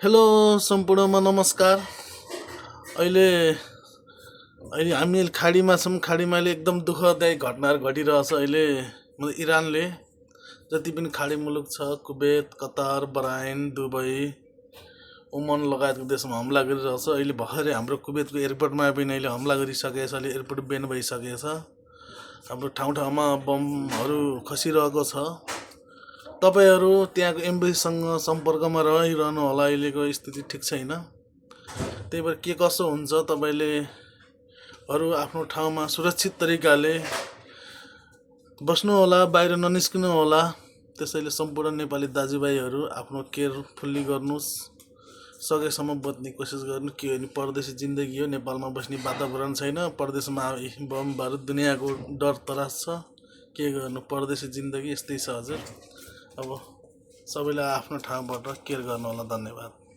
Hello सम्पूर्णमा नमस्कार। अहिले अहिले हामी खाडीमा छौँ। खाडीमा अहिले एकदम दुःखदायी घटनाहरू घटिरहेछ। अहिले मतलब इरानले जति पनि खाडी मुलुक छ, Kuwait, Qatar, Bahrain, Dubai, Oman लगायतको देशमा हमला गरिरहेछ। अहिले भर्खरै हाम्रो कुवेतको एयरपोर्टमा पनि अहिले हमला गरिसकेको छ। अहिले एयरपोर्ट ब्यान भइसकेको छ। हाम्रो ठाउँ ठाउँमा बमहरू खसिरहेको छ। तपाईँहरू त्यहाँको एम्बेसीसँग सम्पर्कमा रहिरहनु होला। अहिलेको स्थिति ठिक छैन। त्यही भएर के कसो हुन्छ, तपाईँले आफ्नो ठाउँमा सुरक्षित तरिकाले बस्नु होला, बाहिर ननिस्किनु होला। त्यसैले सम्पूर्ण नेपाली दाजुभाइहरू आफ्नो केयरफुल्ली गर्नुहोस्। सकेसम्म बच्ने कोसिस गर्नु। के हो भने परदेशी जिन्दगी हो, नेपालमा बस्ने वातावरण छैन। परदेशमा बम बारुद दुनियाँको डर तरास छ। के गर्नु, परदेशी जिन्दगी यस्तै छ हजुर। अब सबैले आफ्नो ठाउँबाट केयर गर्नु होला। धन्यवाद।